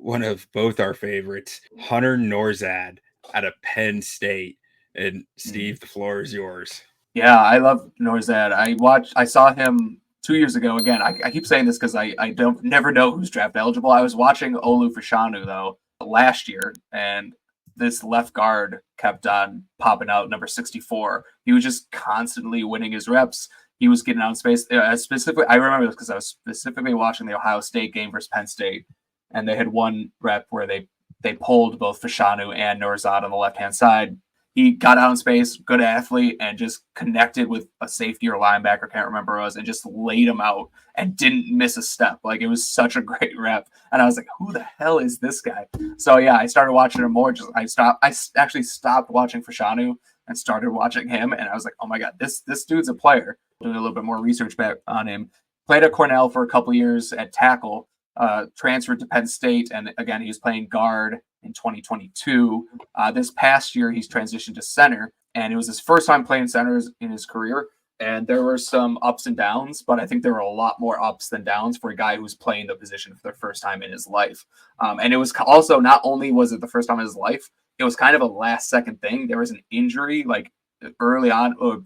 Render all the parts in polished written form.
one of both our favorites, Hunter Nourzad out of Penn State. And Steve, the floor is yours. Yeah, I love Nourzad. I saw him 2 years ago. Again, I keep saying this because I don't never know who's draft eligible. I was watching Olu Fashanu though last year, and this left guard kept on popping out, number 64. He was just constantly winning his reps. He was getting out in space. Specifically, I remember this because I was specifically watching the Ohio State game versus Penn State, and they had one rep where they pulled both Fashanu and Nourzad on the left hand side. He got out in space, good athlete, and just connected with a safety or linebacker, can't remember who it was, and just laid him out and didn't miss a step. Like, it was such a great rep. And I was like, who the hell is this guy? So yeah, I started watching him more. I actually stopped watching Fashanu and started watching him, and I was like, oh my God, this dude's a player. Doing a little bit more research back on him. Played at Cornell for a couple years at tackle, transferred to Penn State, and again, he was playing guard in 2022. This past year, he's transitioned to center, and it was his first time playing centers in his career. And there were some ups and downs, but I think there were a lot more ups than downs for a guy who's playing the position for the first time in his life. And it was also, not only was it the first time in his life, it was kind of a last second thing. There was an injury like early on or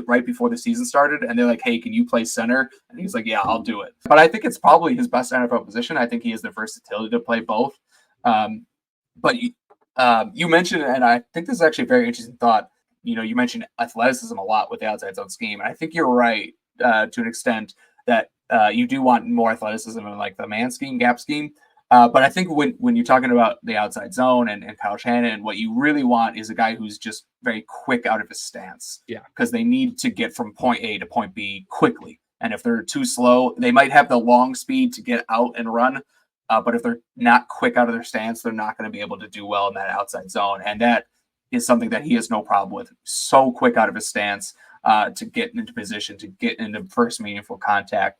right before the season started, and they're like, hey, can you play center? And he's like, yeah, I'll do it. But I think it's probably his best NFL position. I think he has the versatility to play both. But you mentioned, and I think this is actually a very interesting thought, you mentioned athleticism a lot with the outside zone scheme. And I think you're right to an extent that you do want more athleticism in like the man scheme, gap scheme. But I think when you're talking about the outside zone and Kyle Shanahan, what you really want is a guy who's just very quick out of his stance. Yeah. Because they need to get from point A to point B quickly. And if they're too slow, they might have the long speed to get out and run. But if they're not quick out of their stance, they're not going to be able to do well in that outside zone. And that is something that he has no problem with. So quick out of his stance to get into position, to get into first meaningful contact,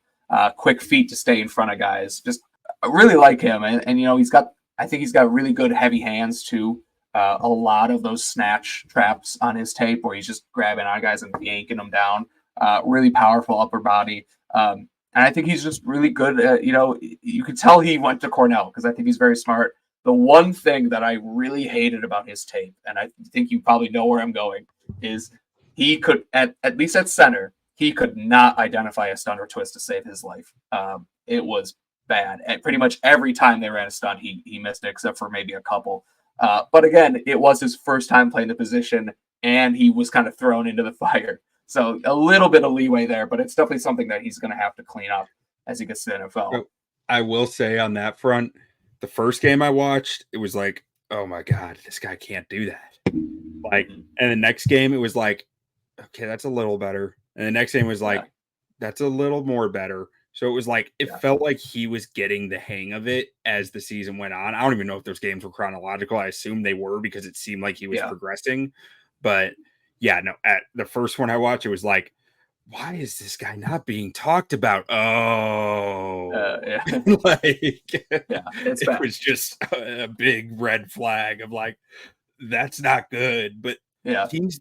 quick feet to stay in front of guys. Just I really like him. And I think he's got really good heavy hands too. A lot of those snatch traps on his tape where he's just grabbing on guys and yanking them down. Really powerful upper body. And I think he's just really good. You can tell he went to Cornell because I think he's very smart. The one thing that I really hated about his tape, and I think you probably know where I'm going, is he could, at least at center, he could not identify a stunt or twist to save his life. It was bad. And pretty much every time they ran a stunt, he missed it, except for maybe a couple. But again, it was his first time playing the position, and he was kind of thrown into the fire. So a little bit of leeway there, but it's definitely something that he's going to have to clean up as he gets to the NFL. So I will say on that front, the first game I watched, it was like, oh my God, this guy can't do that. Like, and the next game, it was like, okay, that's a little better. And the next game was like, that's a little more better. So it was like, it felt like he was getting the hang of it as the season went on. I don't even know if those games were chronological. I assume they were because it seemed like he was progressing. But yeah, no, at the first one I watched, it was like, why is this guy not being talked about? Oh, it was just a big red flag of like, that's not good. But teams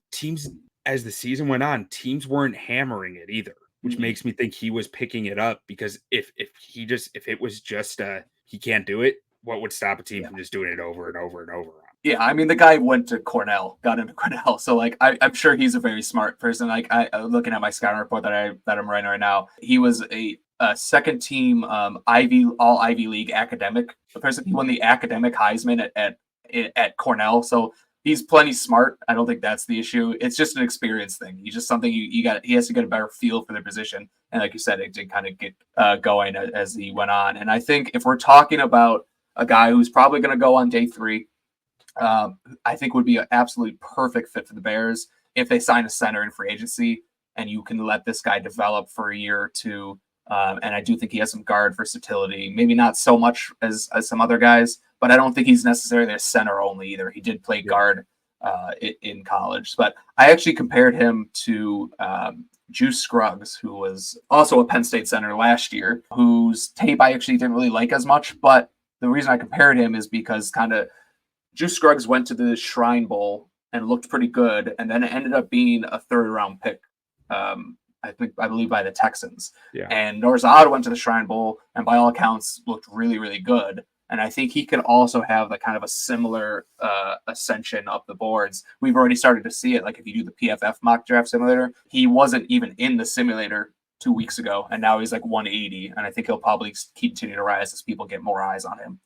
as the season went on, teams weren't hammering it either, which makes me think he was picking it up, because if it was just he can't do it, what would stop a team from just doing it over and over and over? Yeah, I mean, the guy went to Cornell, got into Cornell, so like I'm sure he's a very smart person. Like looking at my scouting report that I'm writing right now, he was a second team all Ivy League academic person. He won the academic Heisman at Cornell, so he's plenty smart. I don't think that's the issue. It's just an experience thing. He's just something he has to get a better feel for the position, and like you said, it did kind of get going as he went on. And I think if we're talking about a guy who's probably going to go on day 3. I think would be an absolutely perfect fit for the Bears if they sign a center in free agency and you can let this guy develop for a year or two. And I do think he has some guard versatility, maybe not so much as some other guys, but I don't think he's necessarily a center only either. He did play guard in college, but I actually compared him to Juice Scruggs, who was also a Penn State center last year, whose tape I actually didn't really like as much. But the reason I compared him is because kind of Juice Scruggs went to the Shrine Bowl and looked pretty good, and then it ended up being a 3rd-round pick, I believe by the Texans. Yeah. And Nourzad went to the Shrine Bowl and by all accounts looked really, really good. And I think he could also have the kind of a similar ascension up the boards. We've already started to see it. Like if you do the PFF mock draft simulator, he wasn't even in the simulator 2 weeks ago, and now he's like 180. And I think he'll probably continue to rise as people get more eyes on him.